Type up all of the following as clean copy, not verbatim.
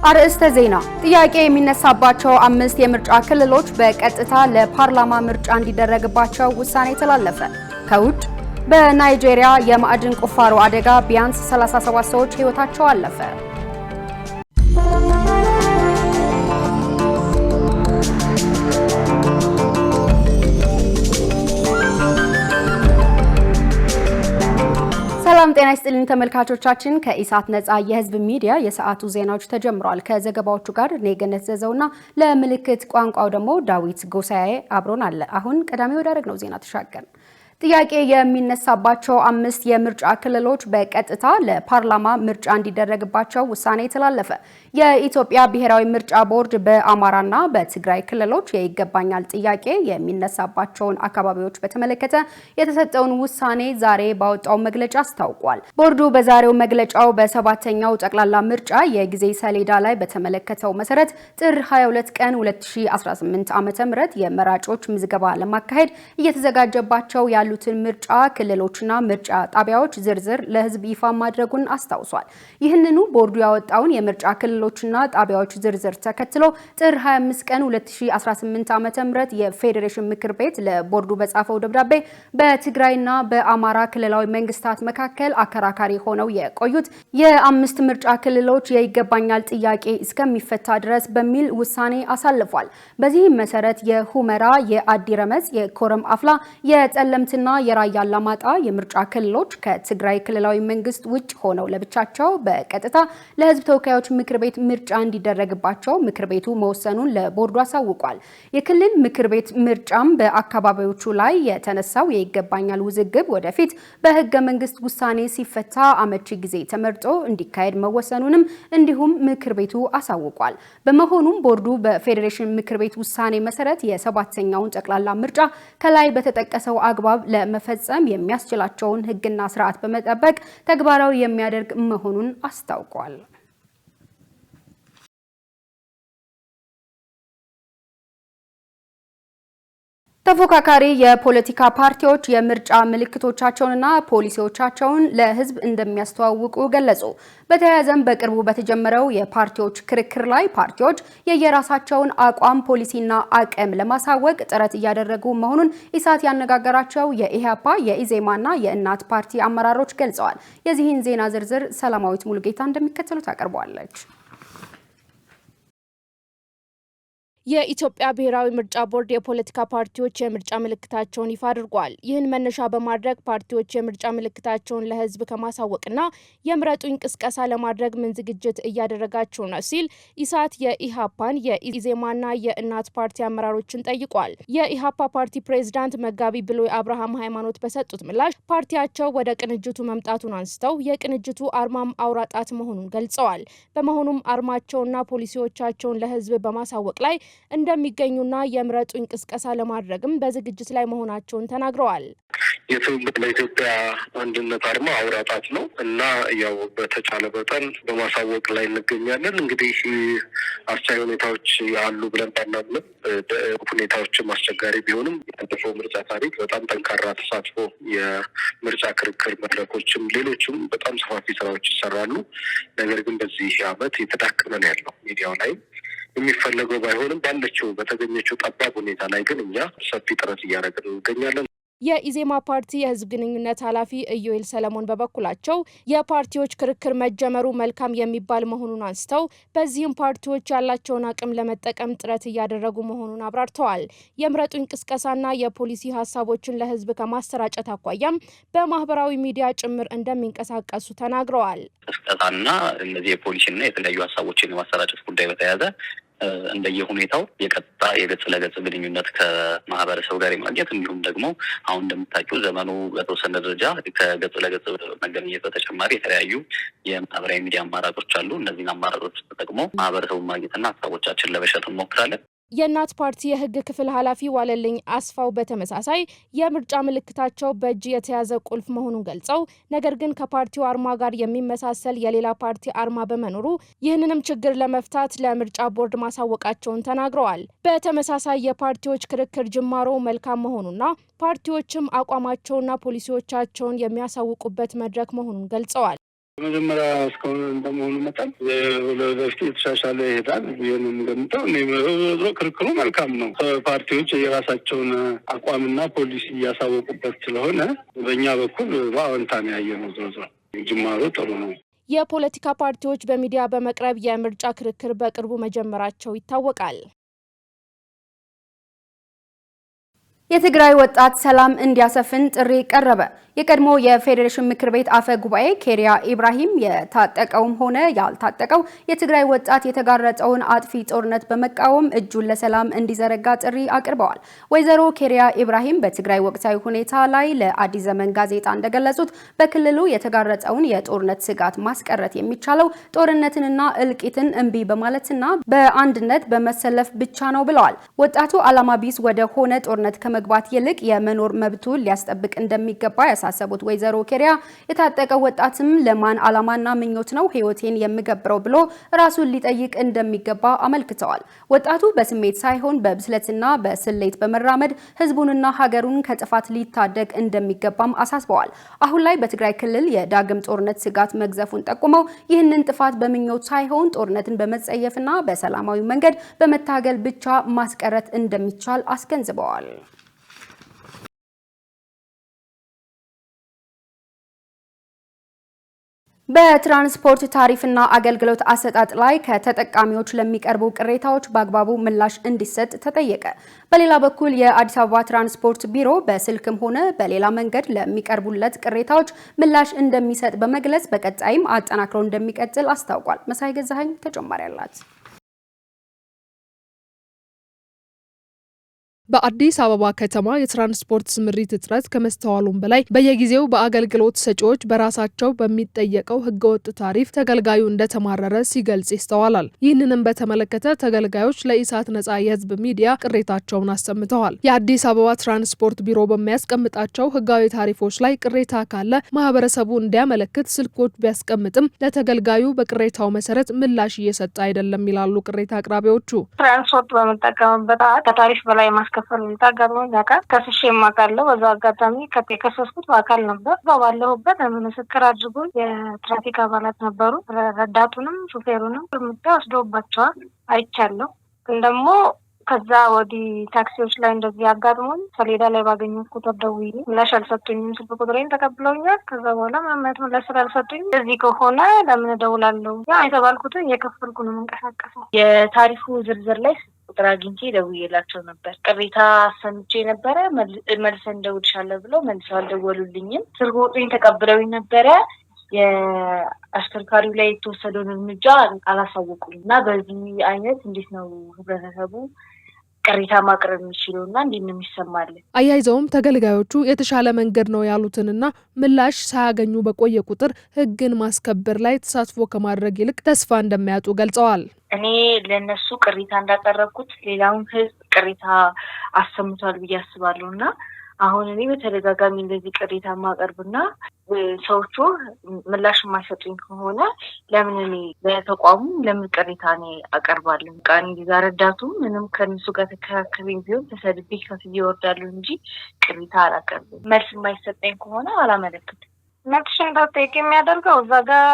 አርዕስተ ዜና። ጥያቄ የሚነሳባቸው 5 የምርጫ ክልሎች በቀጥታ ለፓርላማ ምርጫ እንዲደረግባቸው ውሳኔ ተላለፈ። ከውጭ በናይጄሪያ የማዕድን ቁፋሮ አደጋ ቢያንስ 37 ሰዎች ሕይወታቸው አለፈ። ሰላም ጤና ይስጥልኝ ተመልካቾቻችን፣ ከኢሳት ነጻ የህዝብ ሚዲያ የሰዓቱ ዜናዎች ተጀምረዋል። ከዘገባዎቹ ጋር እኔ ገነት ዘዘውና ለምልክት ቋንቋው ደግሞ ዳዊት ጎሳዬ አብሮን አለ። አሁን ቀዳሚ ወዳደረግነው ዜና ተሻገርን። ጥያቄ የሚነሳባቸው 5 የምርጫ ክልሎች በቀጥታ ለፓርላማ ምርጫ እንዲደረግባቸው ውሳኔ ተላለፈ። የኢትዮጵያ ብሔራዊ ምርጫ ቦርድ በአማራና በትግራይ ክልሎች የይገባኛል ጥያቄ የሚነሳባቸውን አካባቢዎች በተመለከተ የተሰጠውን ውሳኔ ዛሬ ባወጣው መግለጫ አስታውቋል። ቦርዱ በዛሬው መግለጫው በሰባተኛው ጠቅላላ ምርጫ የጊዜ ሰሌዳ ላይ በተመለከተው መሰረት ጥር 22 ቀን 2018 ዓ.ም የመራጮች ምዝገባ ለማካሄድ እየተዘጋጀባቸው ያሉትን ምርጫ ክልሎችና ምርጫ ጣቢያዎች ዝርዝር ለህዝብ ይፋ ማድረጉን አስታውሷል። ይህንኑ ቦርዱ ያወጣውን የምርጫ ክልሎችና ጣቢያዎች ዝርዝር ተከትሎ ጥር 25 ቀን 2018 ዓ.ም የፌዴሬሽን ምክር ቤት ለቦርዱ በጻፈው ደብዳቤ በትግራይና በአማራ ክልላዊ መንግስታት መካከል አከራካሪ ሆነው የቆዩት የ5 ምርጫ ክልሎች የይገባኛል ጥያቄ እስከሚፈታ ድረስ በሚል ውሳኔ አሳልፏል። በዚህም መሰረት የሁመራ፣ የአዲረመጽ፣ የኮረም አፍላ፣ የጠለምትና የራያ አላማጣ የምርጫ ክልሎች ከትግራይ ክልላዊ መንግስት ውጭ ሆነው ለብቻቸው በቀጥታ ለህዝብ ተወካዮች ምክር ቤት ምርጫ እንዲደረግባቸው ምክር ቤቱ መወሰኑን ለቦርዱ አሳውቋል። የክልል ምክር ቤት ምርጫም በአካባቢዎቹ ላይ የተነሳው የይገባኛል ውዝግብ ወደፊት በህገ መንግስት ውሳኔ ሲፈታ አመቺ ጊዜ ተመርጦ እንዲካሄድ መወሰኑንም እንዲሁም ምክር ቤቱ አሳውቋል። በመሆኑም ቦርዱ በፌዴሬሽን ምክር ቤት ውሳኔ መሰረት የሰባተኛውን ጠቅላላ ምርጫ ከላይ በተጠቀሰው አግባብ ለመፈጸም የሚያስችላቸውን ህግና ስርዓት በመጠበቅ ተግባራዊ የሚያደርግ መሆኑን አስታውቋል። ተፎካካሪ የፖለቲካ ፓርቲዎች የምርጫ ምልክቶቻቸውንና ፖሊሲዎቻቸውን ለህዝብ እንደሚያስተዋውቁ ገለጹ። በተያያዘም በቅርቡ በተጀመረው የፓርቲዎች ክርክር ላይ ፓርቲዎች የየራሳቸውን አቋም፣ ፖሊሲና አቅም ለማሳወቅ ጥረት እያደረጉ መሆኑን ኢሳት ያነጋገራቸው የኢህአፓ፣ የኢዜማና የእናት ፓርቲ አመራሮች ገልጸዋል። የዚህን ዜና ዝርዝር ሰላማዊት ሙሉጌታ እንደሚከተሉት አቀርበዋለች። የኢትዮጵያ ብሔራዊ ምርጫ ቦርድ የፖለቲካ ፓርቲዎች የምርጫ ምልክታቸውን ይፋ አድርጓል። ይህን መነሻ በማድረግ ፓርቲዎች የምርጫ ምልክታቸውን ለህዝብ ከማሳወቅና የምረጡኝ ቅስቀሳ ለማድረግ ምን ዝግጅት እያደረጋችሁ ነው ሲል ኢሳት የኢሃፓን፣ የኢዜማና የእናት ፓርቲ አመራሮችን ጠይቋል። የኢሃፓ ፓርቲ ፕሬዝዳንት መጋቢ ብሎይ አብርሃም ሃይማኖት በሰጡት ምላሽ ፓርቲያቸው ወደ ቅንጅቱ መምጣቱን አንስተው የቅንጅቱ አርማም አውራጣት መሆኑን ገልጸዋል። በመሆኑም አርማቸውና ፖሊሲዎቻቸውን ለህዝብ በማሳወቅ ላይ እንደሚገኙና የምረጡኝ ቅስቀሳ ለማድረግም በዝግጅት ላይ መሆናቸውን ተናግረዋል። የትውልድ ለኢትዮጵያ አንድነት አርማ አውራጣት ነው እና ያው በተቻለ መጠን በማሳወቅ ላይ እንገኛለን። እንግዲህ አስቻይ ሁኔታዎች አሉ ብለን ባናምንም ሁኔታዎችም አስቸጋሪ ቢሆንም ያለፈው ምርጫ ታሪክ በጣም ጠንካራ ተሳትፎ፣ የምርጫ ክርክር መድረኮችም ሌሎችም በጣም ሰፋፊ ስራዎች ይሰራሉ። ነገር ግን በዚህ አመት የተዳከመ ነው ያለው ሚዲያው ላይ የሚፈለገው ባይሆንም ባለችው በተገኘችው ጠባብ ሁኔታ ላይ ግን እኛ ሰፊ ጥረት እያደረግን እንገኛለን። የኢዜማ ፓርቲ የህዝብ ግንኙነት ኃላፊ ኢዮኤል ሰለሞን በበኩላቸው የፓርቲዎች ክርክር መጀመሩ መልካም የሚባል መሆኑን አንስተው በዚህም ፓርቲዎች ያላቸውን አቅም ለመጠቀም ጥረት እያደረጉ መሆኑን አብራርተዋል። የምረጡኝ ቅስቀሳና የፖሊሲ ሀሳቦችን ለህዝብ ከማሰራጨት አኳያም በማህበራዊ ሚዲያ ጭምር እንደሚንቀሳቀሱ ተናግረዋል። ቅስቀሳና እነዚህ የፖሊሲና የተለያዩ ሀሳቦችን የማሰራጨት ጉዳይ በተያያዘ እንደየሁኔታው የቀጥታ የገጽ ለገጽ ግንኙነት ከማህበረሰቡ ጋር የማግኘት እንዲሁም ደግሞ አሁን እንደምታውቁ ዘመኑ በተወሰነ ደረጃ ከገጽ ለገጽ መገናኘት በተጨማሪ የተለያዩ የማህበራዊ ሚዲያ አማራጮች አሉ። እነዚህን አማራጮች ተጠቅሞ ማህበረሰቡን ማግኘትና ሀሳቦቻችን ለመሸጥ እንሞክራለን። የእናት ፓርቲ የህግ ክፍል ኃላፊ ዋለልኝ አስፋው በተመሳሳይ የምርጫ ምልክታቸው በእጅ የተያዘ ቁልፍ መሆኑን ገልጸው ነገር ግን ከፓርቲው አርማ ጋር የሚመሳሰል የሌላ ፓርቲ አርማ በመኖሩ ይህንንም ችግር ለመፍታት ለምርጫ ቦርድ ማሳወቃቸውን ተናግረዋል። በተመሳሳይ የፓርቲዎች ክርክር ጅማሮ መልካም መሆኑና ፓርቲዎችም አቋማቸውና ፖሊሲዎቻቸውን የሚያሳውቁበት መድረክ መሆኑን ገልጸዋል። መጀመሪያ እስካሁን እንደመሆኑ መጠን ወደፊት የተሻሻለ ይሄዳል ብዬንም ገምተው ክርክሩ መልካም ነው። ፓርቲዎች የራሳቸውን አቋምና ፖሊሲ እያሳወቁበት ስለሆነ በእኛ በኩል በአዎንታ ነው ያየነው። ጅማሮ ጥሩ ነው። የፖለቲካ ፓርቲዎች በሚዲያ በመቅረብ የምርጫ ክርክር በቅርቡ መጀመራቸው ይታወቃል። የትግራይ ወጣት ሰላም እንዲያሰፍን ጥሪ ቀረበ። የቀድሞ የፌዴሬሽን ምክር ቤት አፈ ጉባኤ ኬሪያ ኢብራሂም የታጠቀውም ሆነ ያልታጠቀው የትግራይ ወጣት የተጋረጠውን አጥፊ ጦርነት በመቃወም እጁን ለሰላም እንዲዘረጋ ጥሪ አቅርበዋል። ወይዘሮ ኬሪያ ኢብራሂም በትግራይ ወቅታዊ ሁኔታ ላይ ለአዲስ ዘመን ጋዜጣ እንደገለጹት በክልሉ የተጋረጠውን የጦርነት ስጋት ማስቀረት የሚቻለው ጦርነትንና እልቂትን እምቢ በማለትና በአንድነት በመሰለፍ ብቻ ነው ብለዋል። ወጣቱ ዓላማ ቢስ ወደ ሆነ ጦርነት ከመግባት ይልቅ የመኖር መብቱን ሊያስጠብቅ እንደሚገባ ያሳሰቡት ወይዘሮ ኬሪያ የታጠቀው ወጣትም ለማን ዓላማና ምኞት ነው ህይወቴን የምገብረው ብሎ ራሱን ሊጠይቅ እንደሚገባ አመልክተዋል። ወጣቱ በስሜት ሳይሆን በብስለትና በስሌት በመራመድ ህዝቡንና ሀገሩን ከጥፋት ሊታደግ እንደሚገባም አሳስበዋል። አሁን ላይ በትግራይ ክልል የዳግም ጦርነት ስጋት መግዘፉን ጠቁመው ይህንን ጥፋት በምኞት ሳይሆን ጦርነትን በመጸየፍና በሰላማዊ መንገድ በመታገል ብቻ ማስቀረት እንደሚቻል አስገንዝበዋል። በትራንስፖርት ታሪፍና አገልግሎት አሰጣጥ ላይ ከተጠቃሚዎች ለሚቀርቡ ቅሬታዎች በአግባቡ ምላሽ እንዲሰጥ ተጠየቀ። በሌላ በኩል የአዲስ አበባ ትራንስፖርት ቢሮ በስልክም ሆነ በሌላ መንገድ ለሚቀርቡለት ቅሬታዎች ምላሽ እንደሚሰጥ በመግለጽ በቀጣይም አጠናክሮ እንደሚቀጥል አስታውቋል። መሳይ ገዛኸኝ ተጨማሪ አላት። በአዲስ አበባ ከተማ የትራንስፖርት ስምሪት እጥረት ከመስተዋሉም በላይ በየጊዜው በአገልግሎት ሰጪዎች በራሳቸው በሚጠየቀው ህገወጥ ታሪፍ ተገልጋዩ እንደተማረረ ሲገልጽ ይስተዋላል። ይህንንም በተመለከተ ተገልጋዮች ለኢሳት ነጻ የህዝብ ሚዲያ ቅሬታቸውን አሰምተዋል። የአዲስ አበባ ትራንስፖርት ቢሮ በሚያስቀምጣቸው ህጋዊ ታሪፎች ላይ ቅሬታ ካለ ማህበረሰቡ እንዲያመለክት ስልኮች ቢያስቀምጥም ለተገልጋዩ በቅሬታው መሰረት ምላሽ እየሰጠ አይደለም ይላሉ ቅሬታ አቅራቢዎቹ። ትራንስፖርት በመጠቀምበት ከታሪፍ በላይ ከፈል ታጋጥሞኝ ያውቃል። ከስሼ የማውቃለሁ። በዛው አጋጣሚ ከከሰስኩት በአካል ነበር። ባለሁበት ምስክር አድርጎ የትራፊክ አባላት ነበሩ። ረዳቱንም ሹፌሩንም እርምጃ ወስደውባቸዋል አይቻለሁ። ግን ደግሞ ከዛ ወዲህ ታክሲዎች ላይ እንደዚህ አጋጥሞኝ ሰሌዳ ላይ ባገኘሁት ቁጥር ደውዬ ምላሽ አልሰጡኝም። ስልክ ቁጥሬን ተቀብለውኛል። ከዛ በኋላ ምንም ምላሽ ስላልሰጡኝ እዚህ ከሆነ ለምን እደውላለሁ? ያ የተባልኩትን እየከፈልኩ ነው የምንቀሳቀሰው። የታሪፉ ዝርዝር ላይ ቁጥር አግኝቼ ደውዬላቸው ነበር። ቅሬታ ሰምቼ ነበረ። መልሰን እንደውልሻለሁ ብለው መልሰው አልደወሉልኝም። ስልክ ቁጥሬን ተቀብለውኝ ነበረ። የአሽከርካሪው ላይ የተወሰደውን እርምጃ አላሳወቁም እና በዚህ አይነት እንዴት ነው ህብረተሰቡ ቅሬታ ማቅረብ የሚችለውና እንዴት ነው የሚሰማል? አያይዘውም ተገልጋዮቹ የተሻለ መንገድ ነው ያሉትንና ምላሽ ሳያገኙ በቆየ ቁጥር ህግን ማስከበር ላይ ተሳትፎ ከማድረግ ይልቅ ተስፋ እንደሚያጡ ገልጸዋል። እኔ ለነሱ ቅሬታ እንዳቀረብኩት ሌላውን ህዝብ ቅሬታ አሰምቷል ብዬ አስባለሁ እና አሁን እኔ በተደጋጋሚ እንደዚህ ቅሬታ ማቀርብና ሰዎቹ ምላሽ የማይሰጡኝ ከሆነ ለምን እኔ ለተቋሙ ለምን ቅሬታ እኔ አቀርባለሁ? ቃኒ ሊዛረዳቱ ምንም ከነሱ ጋር ተከራክሬ ቢሆን ተሰድቤ ከፍዬ እወርዳለሁ እንጂ ቅሬታ አላቀርብም። መልስ የማይሰጠኝ ከሆነ አላመለክትም። መልሽ እንዳትጠይቅ የሚያደርገው እዛ ጋር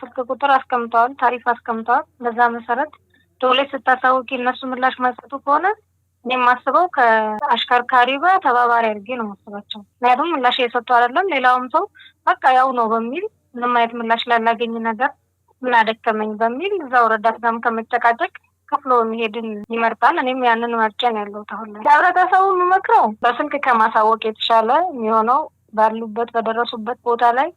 ስልክ ቁጥር አስቀምጠዋል፣ ታሪፍ አስቀምጠዋል። በዛ መሰረት ደውለሽ ስታሳውቂ እነሱ ምላሽ ማይሰጡ ከሆነ እኔ የማስበው ከአሽከርካሪው ጋር ተባባሪ አድርጌ ነው የማስባቸው። ምክንያቱም ምላሽ እየሰጡ አይደለም። ሌላውም ሰው በቃ ያው ነው በሚል ምንም አይነት ምላሽ ላላገኝ ነገር ምን አደከመኝ በሚል እዛው ረዳት ጋርም ከመጨቃጨቅ ከፍሎ መሄድን ይመርጣል። እኔም ያንን መርጬ ነው ያለሁት። አሁን ላይ ለህብረተሰቡ የምመክረው በስልክ ከማሳወቅ የተሻለ የሚሆነው ባሉበት በደረሱበት ቦታ ላይ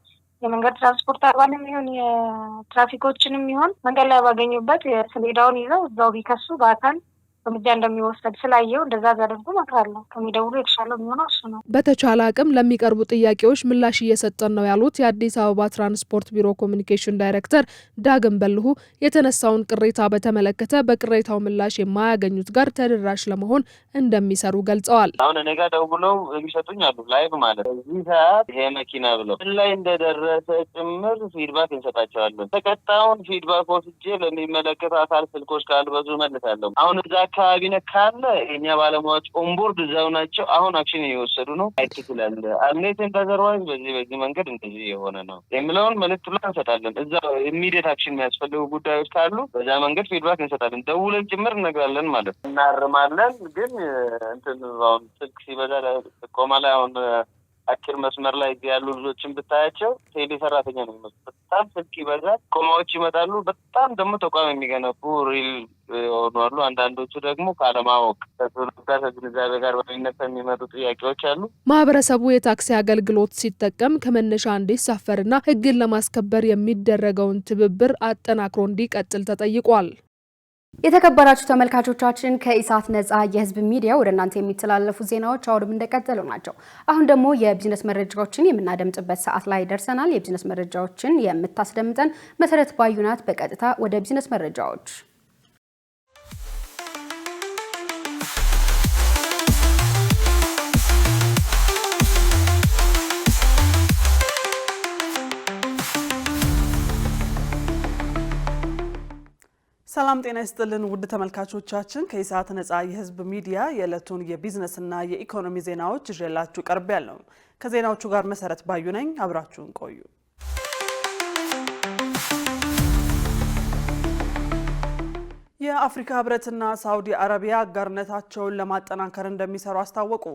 የመንገድ ትራንስፖርት አባልም ይሁን የትራፊኮችንም ይሁን መንገድ ላይ ባገኙበት የሰሌዳውን ይዘው እዛው ቢከሱ በአካል እርምጃ እንደሚወሰድ ስላየው እንደዛ አደርጉ እመክራለሁ። ከሚደውሉ የተሻለ የሚሆነው እሱ ነው። በተቻለ አቅም ለሚቀርቡ ጥያቄዎች ምላሽ እየሰጠን ነው ያሉት የአዲስ አበባ ትራንስፖርት ቢሮ ኮሚኒኬሽን ዳይሬክተር ዳግም በልሁ የተነሳውን ቅሬታ በተመለከተ በቅሬታው ምላሽ የማያገኙት ጋር ተደራሽ ለመሆን እንደሚሰሩ ገልጸዋል። አሁን እኔ ጋር ደውለው የሚሰጡኝ አሉ ላይቭ ማለት እዚህ ሰዓት ይሄ መኪና ብለው ላይ እንደደረሰ ጭምር ፊድባክ እንሰጣቸዋለን። ተቀጣውን ፊድባክ ወስጄ ለሚመለከት አካል ስልኮች ካልበዙ መልሳለሁ። አሁን እዛ አካባቢ ነካለ የኛ ባለሙያዎች ኦንቦርድ እዛው ናቸው። አሁን አክሽን እየወሰዱ ነው። አይትኩላል አምኔት እንደዘርዋይ በዚህ መንገድ እንደዚህ የሆነ ነው የሚለውን መልእክት ብለን እንሰጣለን። እዛው ኢሚዲየት አክሽን የሚያስፈልጉ ጉዳዮች ካሉ በዛ መንገድ ፊድባክ እንሰጣለን። ደውለን ጭምር እነግራለን ማለት ነው። እናርማለን። ግን እንትን አሁን ስልክ ሲበዛ ቆማ ላይ አሁን አጭር መስመር ላይ ያሉ ልጆችን ብታያቸው ቴሌ ሰራተኛ ነው የሚመስሉት። በጣም ስልክ ይበዛል። ቆማዎች ይመጣሉ። በጣም ደግሞ ተቋም የሚገነቡ ሪል ሆኗሉ። አንዳንዶቹ ደግሞ ካለማወቅ ከግንዛቤ ጋር በሚነሳ የሚመጡ ጥያቄዎች አሉ። ማህበረሰቡ የታክሲ አገልግሎት ሲጠቀም ከመነሻ እንዲሳፈርና ሕግን ለማስከበር የሚደረገውን ትብብር አጠናክሮ እንዲቀጥል ተጠይቋል። የተከበራችሁ ተመልካቾቻችን ከኢሳት ነጻ የህዝብ ሚዲያ ወደ እናንተ የሚተላለፉ ዜናዎች አሁንም እንደቀጠሉ ናቸው። አሁን ደግሞ የቢዝነስ መረጃዎችን የምናደምጥበት ሰዓት ላይ ደርሰናል። የቢዝነስ መረጃዎችን የምታስደምጠን መሰረት ባዩናት። በቀጥታ ወደ ቢዝነስ መረጃዎች። ሰላም ጤና ይስጥልን ውድ ተመልካቾቻችን ከኢሳት ነጻ የህዝብ ሚዲያ የዕለቱን የቢዝነስና የኢኮኖሚ ዜናዎች ይዤላችሁ ቀርቤያለሁ። ከዜናዎቹ ጋር መሰረት ባዩ ነኝ። አብራችሁን ቆዩ። የአፍሪካ ህብረትና ሳውዲ አረቢያ አጋርነታቸውን ለማጠናከር እንደሚሰሩ አስታወቁ።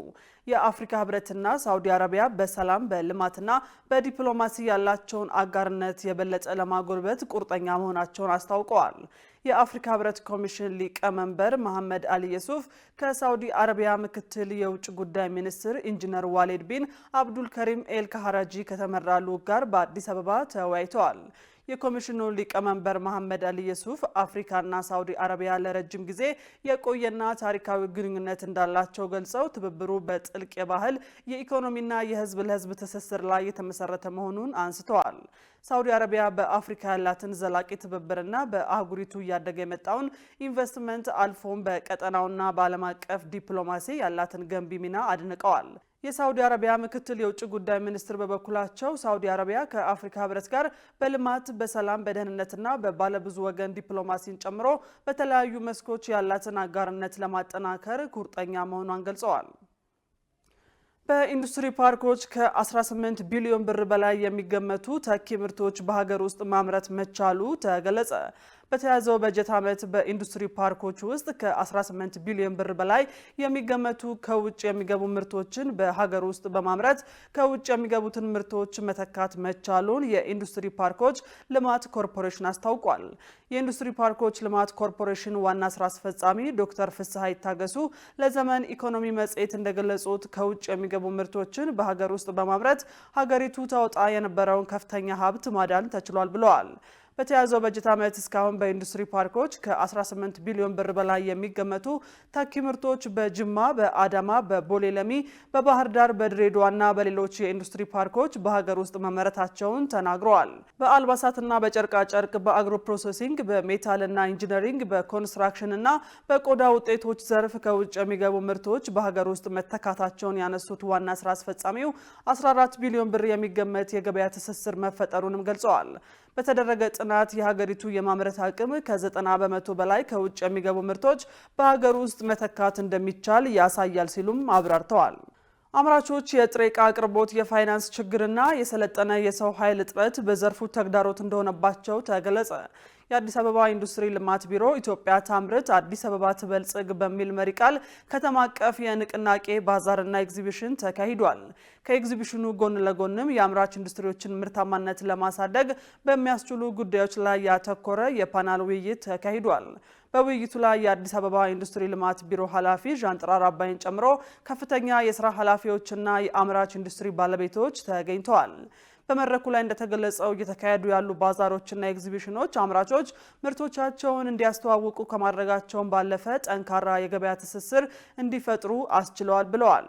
የአፍሪካ ህብረትና ሳውዲ አረቢያ በሰላም በልማትና በዲፕሎማሲ ያላቸውን አጋርነት የበለጠ ለማጎልበት ቁርጠኛ መሆናቸውን አስታውቀዋል። የአፍሪካ ህብረት ኮሚሽን ሊቀመንበር መሐመድ አሊ የሱፍ ከሳውዲ አረቢያ ምክትል የውጭ ጉዳይ ሚኒስትር ኢንጂነር ዋሌድ ቢን አብዱል ከሪም ኤል ካራጂ ከተመራ ልዑክ ጋር በአዲስ አበባ ተወያይተዋል። የኮሚሽኑ ሊቀመንበር መሐመድ አሊ የሱፍ አፍሪካና ሳውዲ አረቢያ ለረጅም ጊዜ የቆየና ታሪካዊ ግንኙነት እንዳላቸው ገልጸው ትብብሩ በጥልቅ የባህል የኢኮኖሚና የህዝብ ለህዝብ ትስስር ላይ የተመሰረተ መሆኑን አንስተዋል። ሳውዲ አረቢያ በአፍሪካ ያላትን ዘላቂ ትብብርና በአህጉሪቱ እያደገ የመጣውን ኢንቨስትመንት አልፎም በቀጠናውና በዓለም አቀፍ ዲፕሎማሲ ያላትን ገንቢ ሚና አድንቀዋል። የሳውዲ አረቢያ ምክትል የውጭ ጉዳይ ሚኒስትር በበኩላቸው ሳውዲ አረቢያ ከአፍሪካ ህብረት ጋር በልማት፣ በሰላም፣ በደህንነትና በባለብዙ ወገን ዲፕሎማሲን ጨምሮ በተለያዩ መስኮች ያላትን አጋርነት ለማጠናከር ቁርጠኛ መሆኗን ገልጸዋል። በኢንዱስትሪ ፓርኮች ከ18 ቢሊዮን ብር በላይ የሚገመቱ ተኪ ምርቶች በሀገር ውስጥ ማምረት መቻሉ ተገለጸ። በተያዘው በጀት ዓመት በኢንዱስትሪ ፓርኮች ውስጥ ከ18 ቢሊዮን ብር በላይ የሚገመቱ ከውጭ የሚገቡ ምርቶችን በሀገር ውስጥ በማምረት ከውጭ የሚገቡትን ምርቶች መተካት መቻሉን የኢንዱስትሪ ፓርኮች ልማት ኮርፖሬሽን አስታውቋል። የኢንዱስትሪ ፓርኮች ልማት ኮርፖሬሽን ዋና ስራ አስፈጻሚ ዶክተር ፍስሐ ይታገሱ ለዘመን ኢኮኖሚ መጽሔት እንደገለጹት ከውጭ የሚገቡ ምርቶችን በሀገር ውስጥ በማምረት ሀገሪቱ ታወጣ የነበረውን ከፍተኛ ሀብት ማዳን ተችሏል ብለዋል። በተያዘው በጀት ዓመት እስካሁን በኢንዱስትሪ ፓርኮች ከ18 ቢሊዮን ብር በላይ የሚገመቱ ተኪ ምርቶች በጅማ፣ በአዳማ፣ በቦሌ ለሚ፣ በባህር ዳር፣ በድሬዳዋና በሌሎች የኢንዱስትሪ ፓርኮች በሀገር ውስጥ መመረታቸውን ተናግረዋል። በአልባሳትና በጨርቃ ጨርቅ፣ በአግሮ ፕሮሰሲንግ፣ በሜታልና ኢንጂነሪንግ፣ በኮንስትራክሽንና በቆዳ ውጤቶች ዘርፍ ከውጭ የሚገቡ ምርቶች በሀገር ውስጥ መተካታቸውን ያነሱት ዋና ስራ አስፈጻሚው 14 ቢሊዮን ብር የሚገመት የገበያ ትስስር መፈጠሩንም ገልጸዋል። በተደረገ ጥናት የሀገሪቱ የማምረት አቅም ከ90 በመቶ በላይ ከውጭ የሚገቡ ምርቶች በሀገር ውስጥ መተካት እንደሚቻል ያሳያል ሲሉም አብራርተዋል። አምራቾች የጥሬ ዕቃ አቅርቦት፣ የፋይናንስ ችግርና የሰለጠነ የሰው ኃይል እጥረት በዘርፉ ተግዳሮት እንደሆነባቸው ተገለጸ። የአዲስ አበባ ኢንዱስትሪ ልማት ቢሮ ኢትዮጵያ ታምርት አዲስ አበባ ትበልጽግ በሚል መሪ ቃል ከተማ አቀፍ የንቅናቄ ባዛርና ኤግዚቢሽን ተካሂዷል። ከኤግዚቢሽኑ ጎን ለጎንም የአምራች ኢንዱስትሪዎችን ምርታማነት ለማሳደግ በሚያስችሉ ጉዳዮች ላይ ያተኮረ የፓናል ውይይት ተካሂዷል። በውይይቱ ላይ የአዲስ አበባ ኢንዱስትሪ ልማት ቢሮ ኃላፊ ዣንጥራር አባይን ጨምሮ ከፍተኛ የስራ ኃላፊዎችና የአምራች ኢንዱስትሪ ባለቤቶች ተገኝተዋል። በመድረኩ ላይ እንደተገለጸው እየተካሄዱ ያሉ ባዛሮችና ኤግዚቢሽኖች አምራቾች ምርቶቻቸውን እንዲያስተዋውቁ ከማድረጋቸውን ባለፈ ጠንካራ የገበያ ትስስር እንዲፈጥሩ አስችለዋል ብለዋል።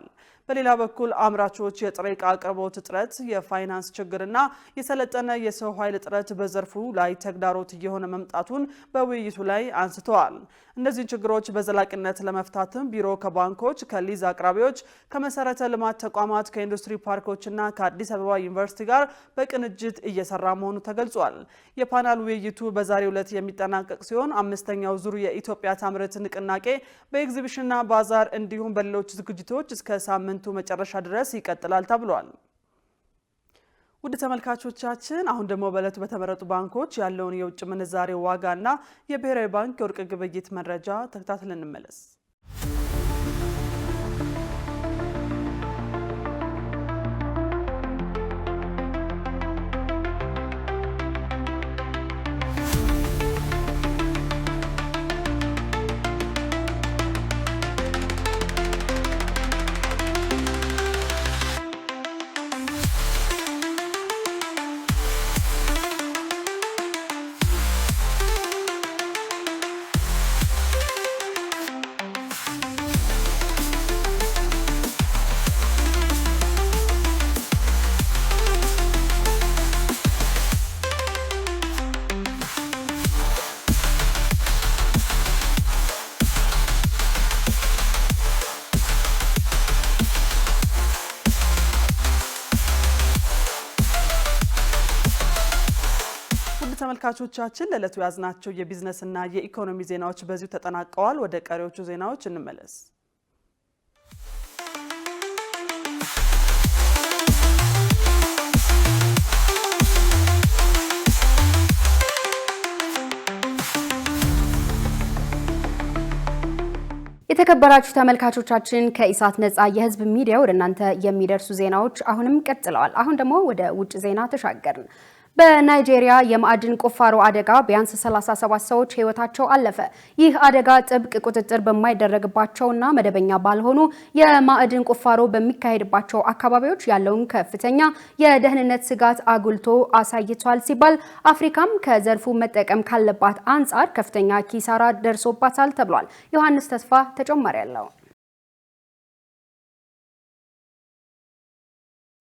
በሌላ በኩል አምራቾች የጥሬ ዕቃ አቅርቦት እጥረት፣ የፋይናንስ ችግርና የሰለጠነ የሰው ኃይል እጥረት በዘርፉ ላይ ተግዳሮት እየሆነ መምጣቱን በውይይቱ ላይ አንስተዋል። እነዚህን ችግሮች በዘላቂነት ለመፍታትም ቢሮ ከባንኮች፣ ከሊዝ አቅራቢዎች፣ ከመሰረተ ልማት ተቋማት፣ ከኢንዱስትሪ ፓርኮችና ከአዲስ አበባ ዩኒቨርሲቲ ጋር በቅንጅት እየሰራ መሆኑ ተገልጿል። የፓናል ውይይቱ በዛሬው ዕለት የሚጠናቀቅ ሲሆን አምስተኛው ዙር የኢትዮጵያ ታምርት ንቅናቄ በኤግዚቢሽንና ባዛር እንዲሁም በሌሎች ዝግጅቶች እስከ ሳምንቱ መጨረሻ ድረስ ይቀጥላል ተብሏል። ውድ ተመልካቾቻችን አሁን ደግሞ በዕለቱ በተመረጡ ባንኮች ያለውን የውጭ ምንዛሬ ዋጋና የብሔራዊ ባንክ የወርቅ ግብይት መረጃ ተከታትለን እንመለስ። ተመልካቾቻችን ለዕለቱ ያዝናቸው የቢዝነስና የኢኮኖሚ ዜናዎች በዚሁ ተጠናቀዋል። ወደ ቀሪዎቹ ዜናዎች እንመለስ። የተከበራችሁ ተመልካቾቻችን ከኢሳት ነጻ የህዝብ ሚዲያ ወደ እናንተ የሚደርሱ ዜናዎች አሁንም ቀጥለዋል። አሁን ደግሞ ወደ ውጭ ዜና ተሻገርን። በናይጄሪያ የማዕድን ቁፋሮ አደጋ ቢያንስ 37 ሰዎች ህይወታቸው አለፈ። ይህ አደጋ ጥብቅ ቁጥጥር በማይደረግባቸውና መደበኛ ባልሆኑ የማዕድን ቁፋሮ በሚካሄድባቸው አካባቢዎች ያለውን ከፍተኛ የደህንነት ስጋት አጉልቶ አሳይቷል ሲባል አፍሪካም ከዘርፉ መጠቀም ካለባት አንጻር ከፍተኛ ኪሳራ ደርሶባታል ተብሏል። ዮሐንስ ተስፋ ተጨማሪ ያለው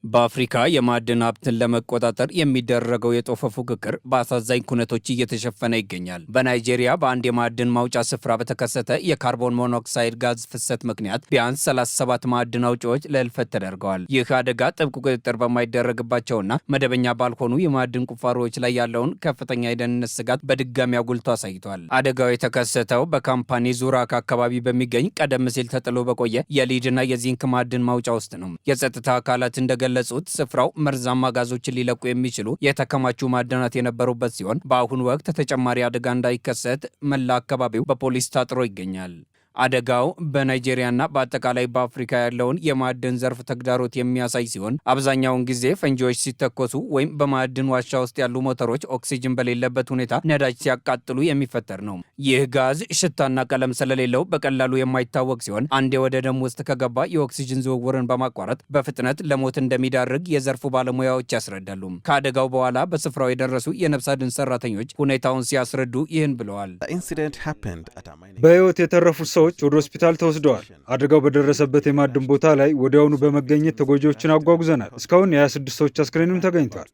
በአፍሪካ የማዕድን ሀብትን ለመቆጣጠር የሚደረገው የጦፈ ፉክክር በአሳዛኝ ኩነቶች እየተሸፈነ ይገኛል። በናይጄሪያ በአንድ የማዕድን ማውጫ ስፍራ በተከሰተ የካርቦን ሞኖክሳይድ ጋዝ ፍሰት ምክንያት ቢያንስ 37 ማዕድን አውጪዎች ለህልፈት ተዳርገዋል። ይህ አደጋ ጥብቅ ቁጥጥር በማይደረግባቸውና መደበኛ ባልሆኑ የማዕድን ቁፋሮዎች ላይ ያለውን ከፍተኛ የደህንነት ስጋት በድጋሚ አጉልቶ አሳይቷል። አደጋው የተከሰተው በካምፓኒ ዙራክ አካባቢ በሚገኝ ቀደም ሲል ተጥሎ በቆየ የሊድና የዚንክ ማዕድን ማውጫ ውስጥ ነው። የጸጥታ አካላት እንደገለጹት ስፍራው መርዛማ ጋዞችን ሊለቁ የሚችሉ የተከማቹ ማዕድናት የነበሩበት ሲሆን በአሁኑ ወቅት ተጨማሪ አደጋ እንዳይከሰት መላ አካባቢው በፖሊስ ታጥሮ ይገኛል። አደጋው በናይጄሪያና በአጠቃላይ በአፍሪካ ያለውን የማዕድን ዘርፍ ተግዳሮት የሚያሳይ ሲሆን አብዛኛውን ጊዜ ፈንጂዎች ሲተኮሱ ወይም በማዕድን ዋሻ ውስጥ ያሉ ሞተሮች ኦክሲጅን በሌለበት ሁኔታ ነዳጅ ሲያቃጥሉ የሚፈጠር ነው። ይህ ጋዝ ሽታና ቀለም ስለሌለው በቀላሉ የማይታወቅ ሲሆን አንዴ ወደ ደም ውስጥ ከገባ የኦክሲጅን ዝውውርን በማቋረጥ በፍጥነት ለሞት እንደሚዳርግ የዘርፉ ባለሙያዎች ያስረዳሉ። ከአደጋው በኋላ በስፍራው የደረሱ የነፍስ አድን ሰራተኞች ሁኔታውን ሲያስረዱ ይህን ብለዋል። በሕይወት የተረፉት ሰዎች ወደ ሆስፒታል ተወስደዋል። አደጋው በደረሰበት የማዕድን ቦታ ላይ ወዲያውኑ በመገኘት ተጎጂዎችን አጓጉዘናል። እስካሁን የ26 ሰዎች አስክሬንም ተገኝቷል።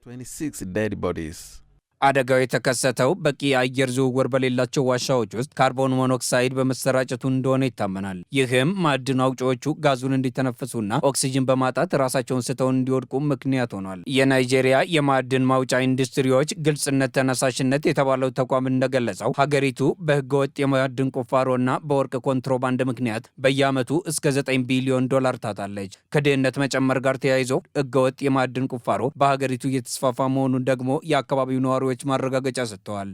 አደጋው የተከሰተው በቂ የአየር ዝውውር በሌላቸው ዋሻዎች ውስጥ ካርቦን ሞኖክሳይድ በመሰራጨቱ እንደሆነ ይታመናል። ይህም ማዕድን አውጪዎቹ ጋዙን እንዲተነፍሱና ኦክሲጅን በማጣት ራሳቸውን ስተው እንዲወድቁ ምክንያት ሆኗል። የናይጄሪያ የማዕድን ማውጫ ኢንዱስትሪዎች ግልጽነት ተነሳሽነት የተባለው ተቋም እንደገለጸው ሀገሪቱ በህገወጥ የማዕድን ቁፋሮና በወርቅ ኮንትሮባንድ ምክንያት በየዓመቱ እስከ $9 ቢሊዮን ታጣለች። ከድህነት መጨመር ጋር ተያይዞ ህገወጥ የማዕድን ቁፋሮ በሀገሪቱ እየተስፋፋ መሆኑን ደግሞ የአካባቢው ነዋሪ ማረጋገጫ ሰጥተዋል።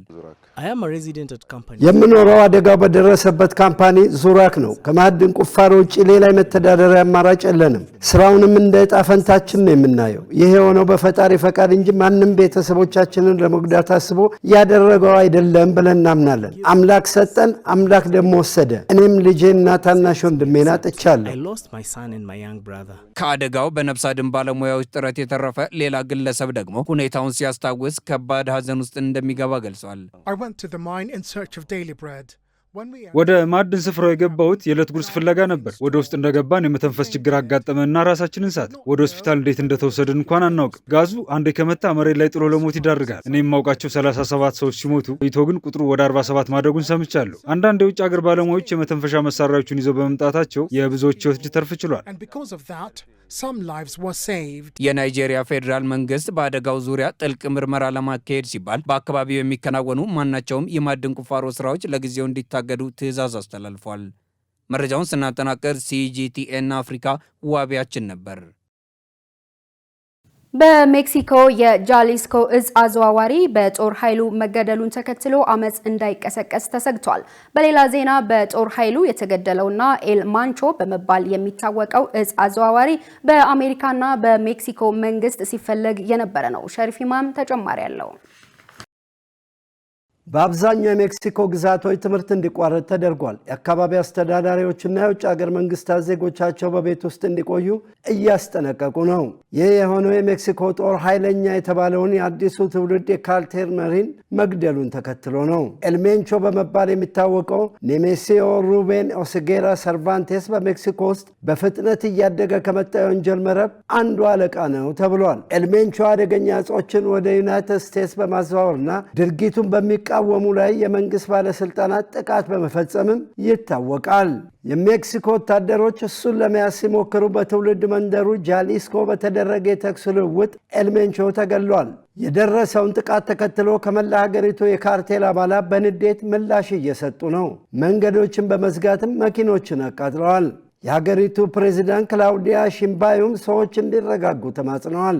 የምኖረው አደጋው በደረሰበት ካምፓኒ ዙራክ ነው። ከማዕድን ቁፋሮ ውጭ ሌላ የመተዳደሪያ አማራጭ የለንም። ስራውንም እንደ ዕጣ ፈንታችን ነው የምናየው። ይህ የሆነው በፈጣሪ ፈቃድ እንጂ ማንም ቤተሰቦቻችንን ለመጉዳት አስቦ ያደረገው አይደለም ብለን እናምናለን። አምላክ ሰጠን፣ አምላክ ደግሞ ወሰደ። እኔም ልጄና ታናሽ ወንድሜን አጥቻለሁ። ከአደጋው በነፍስ አድን ባለሙያዎች ጥረት የተረፈ ሌላ ግለሰብ ደግሞ ሁኔታውን ሲያስታውስ ከባድ ሐዘን ውስጥ እንደሚገባ ገልጿል። ወደ ማዕድን ስፍራው የገባሁት የዕለት ጉርስ ፍለጋ ነበር። ወደ ውስጥ እንደገባን የመተንፈስ ችግር አጋጠመና ራሳችንን ሳት። ወደ ሆስፒታል እንዴት እንደተወሰድን እንኳን አናውቅም። ጋዙ አንዴ ከመታ መሬት ላይ ጥሎ ለሞት ይዳርጋል። እኔ የማውቃቸው 37 ሰዎች ሲሞቱ ቆይቶ ግን ቁጥሩ ወደ 47 ማደጉን ሰምቻለሁ። አንዳንድ የውጭ ሀገር ባለሙያዎች የመተንፈሻ መሳሪያዎችን ይዘው በመምጣታቸው የብዙዎች ሕይወት ሊተርፍ ችሏል። የናይጄሪያ ፌዴራል መንግስት በአደጋው ዙሪያ ጥልቅ ምርመራ ለማካሄድ ሲባል በአካባቢው የሚከናወኑ ማናቸውም የማዕድን ቁፋሮ ስራዎች ለጊዜው እንዲታገዱ ትዕዛዝ አስተላልፏል። መረጃውን ስናጠናቀር ሲጂቲኤን አፍሪካ ዋቢያችን ነበር። በሜክሲኮ የጃሊስኮ እጽ አዘዋዋሪ በጦር ኃይሉ መገደሉን ተከትሎ አመጽ እንዳይቀሰቀስ ተሰግቷል። በሌላ ዜና በጦር ኃይሉ የተገደለውና ኤል ማንቾ በመባል የሚታወቀው እጽ አዘዋዋሪ በአሜሪካና በሜክሲኮ መንግስት ሲፈለግ የነበረ ነው። ሸሪፍ ኢማም ተጨማሪ አለው። በአብዛኛው የሜክሲኮ ግዛቶች ትምህርት እንዲቋረጥ ተደርጓል። የአካባቢ አስተዳዳሪዎችና የውጭ ሀገር መንግስታት ዜጎቻቸው በቤት ውስጥ እንዲቆዩ እያስጠነቀቁ ነው። ይህ የሆነው የሜክሲኮ ጦር ኃይለኛ የተባለውን የአዲሱ ትውልድ የካርቴር መሪን መግደሉን ተከትሎ ነው። ኤልሜንቾ በመባል የሚታወቀው ኔሜሲዮ ሩቤን ኦሴጌራ ሰርቫንቴስ በሜክሲኮ ውስጥ በፍጥነት እያደገ ከመጣ የወንጀል መረብ አንዱ አለቃ ነው ተብሏል። ኤልሜንቾ አደገኛ እጾችን ወደ ዩናይትድ ስቴትስ በማዘዋወርና ድርጊቱን በሚቃወሙ ላይ የመንግስት ባለስልጣናት ጥቃት በመፈጸምም ይታወቃል። የሜክሲኮ ወታደሮች እሱን ለመያዝ ሲሞክሩ በትውልድ መንደሩ ጃሊስኮ በተደረገ የተኩስ ልውውጥ ኤልሜንቾ ተገድሏል። የደረሰውን ጥቃት ተከትሎ ከመላ ሀገሪቱ የካርቴል አባላት በንዴት ምላሽ እየሰጡ ነው። መንገዶችን በመዝጋትም መኪኖችን አቃጥለዋል። የሀገሪቱ ፕሬዚዳንት ክላውዲያ ሺምባዩም ሰዎች እንዲረጋጉ ተማጽነዋል።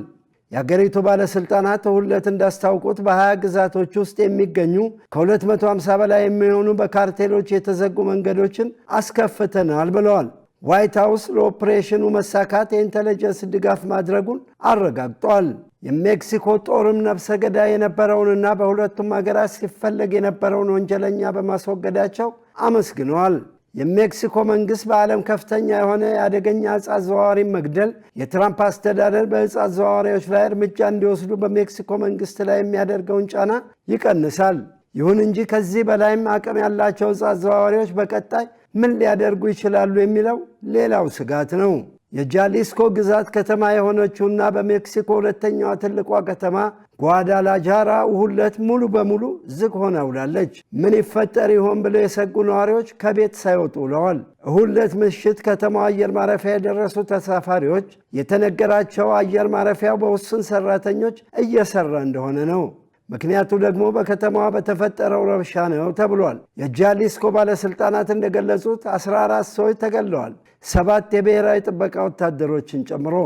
የሀገሪቱ ባለስልጣናት ሁለት እንዳስታውቁት በ20 ግዛቶች ውስጥ የሚገኙ ከ250 በላይ የሚሆኑ በካርቴሎች የተዘጉ መንገዶችን አስከፍተናል ብለዋል። ዋይት ሃውስ ለኦፕሬሽኑ መሳካት የኢንተለጀንስ ድጋፍ ማድረጉን አረጋግጧል። የሜክሲኮ ጦርም ነፍሰ ገዳይ የነበረውንና በሁለቱም ሀገራት ሲፈለግ የነበረውን ወንጀለኛ በማስወገዳቸው አመስግነዋል። የሜክሲኮ መንግስት በዓለም ከፍተኛ የሆነ የአደገኛ እጽ አዘዋዋሪ መግደል የትራምፕ አስተዳደር በእጽ አዘዋዋሪዎች ላይ እርምጃ እንዲወስዱ በሜክሲኮ መንግስት ላይ የሚያደርገውን ጫና ይቀንሳል። ይሁን እንጂ ከዚህ በላይም አቅም ያላቸው እጽ አዘዋዋሪዎች በቀጣይ ምን ሊያደርጉ ይችላሉ የሚለው ሌላው ስጋት ነው። የጃሊስኮ ግዛት ከተማ የሆነችውና በሜክሲኮ ሁለተኛዋ ትልቋ ከተማ ጓዳላጃራ ሁለት ሙሉ በሙሉ ዝግ ሆና ውላለች። ምን ይፈጠር ይሆን ብለው የሰጉ ነዋሪዎች ከቤት ሳይወጡ ውለዋል። ሁለት ምሽት ከተማው አየር ማረፊያ የደረሱ ተሳፋሪዎች የተነገራቸው አየር ማረፊያው በውስን ሰራተኞች እየሰራ እንደሆነ ነው። ምክንያቱ ደግሞ በከተማዋ በተፈጠረው ረብሻ ነው ተብሏል። የጃሊስኮ ባለስልጣናት እንደገለጹት 14 ሰዎች ተገድለዋል፣ 7 የብሔራዊ ጥበቃ ወታደሮችን ጨምሮ።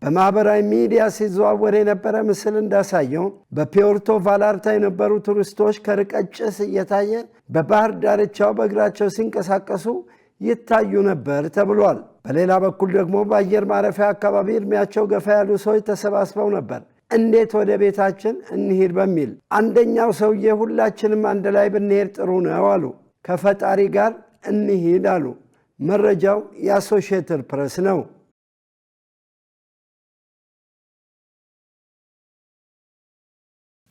በማኅበራዊ ሚዲያ ሲዘዋወር የነበረ ምስል እንዳሳየው በፒዮርቶ ቫላርታ የነበሩ ቱሪስቶች ከርቀት ጭስ እየታየ በባህር ዳርቻው በእግራቸው ሲንቀሳቀሱ ይታዩ ነበር ተብሏል። በሌላ በኩል ደግሞ በአየር ማረፊያ አካባቢ ዕድሜያቸው ገፋ ያሉ ሰዎች ተሰባስበው ነበር። እንዴት ወደ ቤታችን እንሂድ በሚል አንደኛው ሰውዬ ሁላችንም አንድ ላይ ብንሄድ ጥሩ ነው አሉ። ከፈጣሪ ጋር እንሂድ አሉ። መረጃው የአሶሺየትድ ፕሬስ ነው።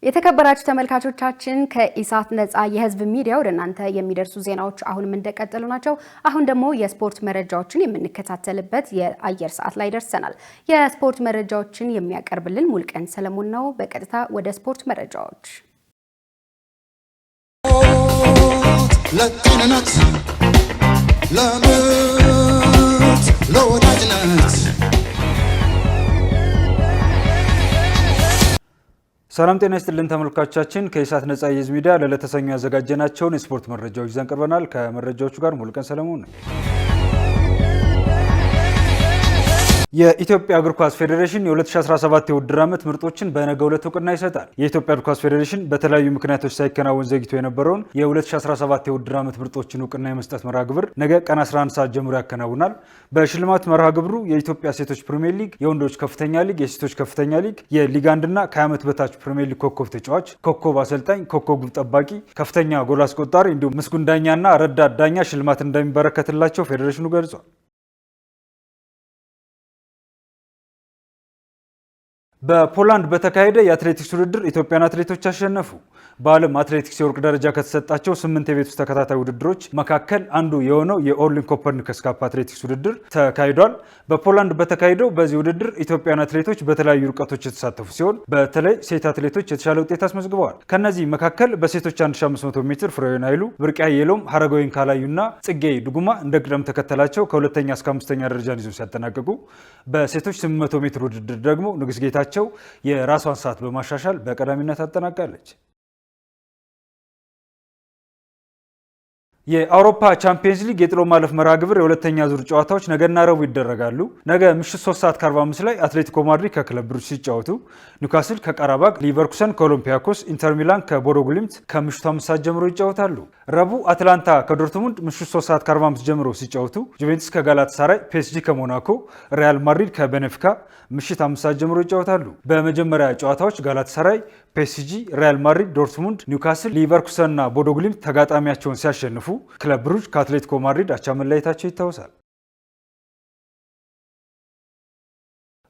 የተከበራችሁ ተመልካቾቻችን ከኢሳት ነፃ የህዝብ ሚዲያ ወደ እናንተ የሚደርሱ ዜናዎች አሁንም እንደቀጠሉ ናቸው። አሁን ደግሞ የስፖርት መረጃዎችን የምንከታተልበት የአየር ሰዓት ላይ ደርሰናል። የስፖርት መረጃዎችን የሚያቀርብልን ሙልቀን ሰለሞን ነው። በቀጥታ ወደ ስፖርት መረጃዎች። ለጤንነት፣ ለምርት፣ ለወዳጅነት ሰላም ጤና ይስጥልን ተመልካቾቻችን፣ ከኢሳት ነፃ የህዝብ ሚዲያ ለዕለተ ሰኞ ያዘጋጀናቸውን የስፖርት መረጃዎች ይዘን ቀርበናል። ከመረጃዎቹ ጋር ሙልቀን ሰለሞን ነው። የኢትዮጵያ እግር ኳስ ፌዴሬሽን የ2017 የውድድር ዓመት ምርጦችን በነገው ዕለት እውቅና ይሰጣል። የኢትዮጵያ እግር ኳስ ፌዴሬሽን በተለያዩ ምክንያቶች ሳይከናወን ዘግይቶ የነበረውን የ2017 የውድድር ዓመት ምርጦችን እውቅና የመስጠት መርሃ ግብር ነገ ቀን 11 ሰዓት ጀምሮ ያከናውናል። በሽልማት መርሃ ግብሩ የኢትዮጵያ ሴቶች ፕሪሚየር ሊግ፣ የወንዶች ከፍተኛ ሊግ፣ የሴቶች ከፍተኛ ሊግ፣ የሊግ 1 እና ከ20 ዓመት በታች ፕሪሚየር ሊግ ኮከብ ተጫዋች፣ ኮከብ አሰልጣኝ፣ ኮከብ ግብ ጠባቂ፣ ከፍተኛ ጎል አስቆጣሪ እንዲሁም ምስጉን ዳኛና ረዳት ዳኛ ሽልማት እንደሚበረከትላቸው ፌዴሬሽኑ ገልጿል። በፖላንድ በተካሄደ የአትሌቲክስ ውድድር ኢትዮጵያን አትሌቶች አሸነፉ። በዓለም አትሌቲክስ የወርቅ ደረጃ ከተሰጣቸው 8 የቤት ውስጥ ተከታታይ ውድድሮች መካከል አንዱ የሆነው የኦርሊን ኮፐርኒከስ ካፕ አትሌቲክስ ውድድር ተካሂዷል። በፖላንድ በተካሄደው በዚህ ውድድር ኢትዮጵያን አትሌቶች በተለያዩ ርቀቶች የተሳተፉ ሲሆን በተለይ ሴት አትሌቶች የተሻለ ውጤት አስመዝግበዋል። ከነዚህ መካከል በሴቶች 1500 ሜትር ፍሬወይን ኃይሉ፣ ብርቅ አየሎም፣ ሀረጋዊን ካላዩና ጽጌ ዱጉማ እንደ ቅደም ተከተላቸው ከሁለተኛ እስከ 5ኛ ደረጃን ይዘው ሲያጠናቅቁ በሴቶች 800 ሜትር ውድድር ደግሞ ንግስት ጌታቸው የራሷን ሰዓት በማሻሻል በቀዳሚነት አጠናቃለች። የአውሮፓ ቻምፒየንስ ሊግ የጥሎ ማለፍ መርሃ ግብር የሁለተኛ ዙር ጨዋታዎች ነገና ረቡዕ ይደረጋሉ። ነገ ምሽት 3:45 ላይ አትሌቲኮ ማድሪድ ከክለብ ብሩጅ ሲጫወቱ፣ ኒውካስል ከቃራባግ፣ ሊቨርኩሰን ከኦሎምፒያኮስ፣ ኢንተር ሚላን ከቦዶ ግሊምት ከምሽቱ 5 ሰዓት ጀምሮ ይጫወታሉ። ረቡዕ አትላንታ ከዶርትሙንድ ምሽት 3:45 ጀምሮ ሲጫወቱ፣ ጁቬንቱስ ከጋላታሳራይ፣ ፒኤስጂ ከሞናኮ፣ ሪያል ማድሪድ ከቤኔፊካ ምሽት 5 ሰዓት ጀምሮ ይጫወታሉ። በመጀመሪያ ጨዋታዎች ጋላታሳራይ፣ ፒኤስጂ፣ ሪያል ማድሪድ፣ ዶርትሙንድ፣ ኒውካስል፣ ሊቨርኩሰን እና ቦዶ ግሊምት ተጋጣሚያቸውን ሲያሸንፉ ክለብ ብሩጅ ከአትሌቲኮ ማድሪድ አቻ መለያየታቸው ይታወሳል።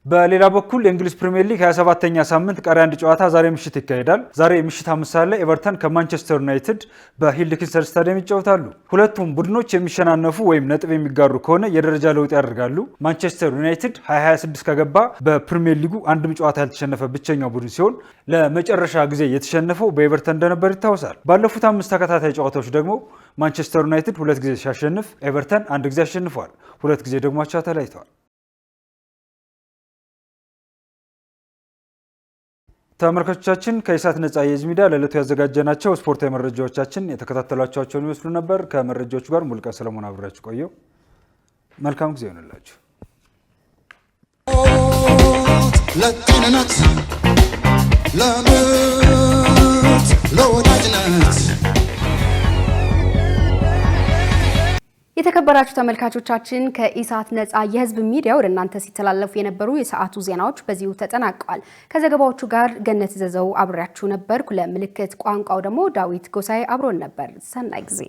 በሌላ በኩል የእንግሊዝ ፕሪሚየር ሊግ 27ኛ ሳምንት ቀሪ አንድ ጨዋታ ዛሬ ምሽት ይካሄዳል። ዛሬ ምሽት 5 ሰዓት ላይ ኤቨርተን ከማንቸስተር ዩናይትድ በሂል ዲኪንሰን ስታዲየም ይጫወታሉ። ሁለቱም ቡድኖች የሚሸናነፉ ወይም ነጥብ የሚጋሩ ከሆነ የደረጃ ለውጥ ያደርጋሉ። ማንቸስተር ዩናይትድ 2026 ከገባ በፕሪሚየር ሊጉ አንድም ጨዋታ ያልተሸነፈ ብቸኛው ቡድን ሲሆን ለመጨረሻ ጊዜ የተሸነፈው በኤቨርተን እንደነበር ይታወሳል። ባለፉት 5 ተከታታይ ጨዋታዎች ደግሞ ማንቸስተር ዩናይትድ 2 ጊዜ ሲያሸንፍ ኤቨርተን 1 ጊዜ አሸንፏል። 2 ጊዜ ደግሞ አቻ ተለያይተዋል። ተመልካቾቻችን ከኢሳት ነጻ የህዝብ ሚዲያ ለዕለቱ ያዘጋጀናቸው ስፖርታዊ መረጃዎቻችን የተከታተሏቸውን ይመስሉ ነበር። ከመረጃዎቹ ጋር ሙልቀን ሰለሞን አብራችሁ ቆየው። መልካም ጊዜ ይሆንላችሁ። ለጤንነት፣ ለምርት፣ ለወዳጅነት የተከበራችሁ ተመልካቾቻችን ከኢሳት ነጻ የህዝብ ሚዲያ ወደ እናንተ ሲተላለፉ የነበሩ የሰዓቱ ዜናዎች በዚሁ ተጠናቀዋል። ከዘገባዎቹ ጋር ገነት ዘዘው አብሬያችሁ ነበርኩ። ለምልክት ቋንቋው ደግሞ ዳዊት ጎሳዬ አብሮን ነበር። ሰናይ ጊዜ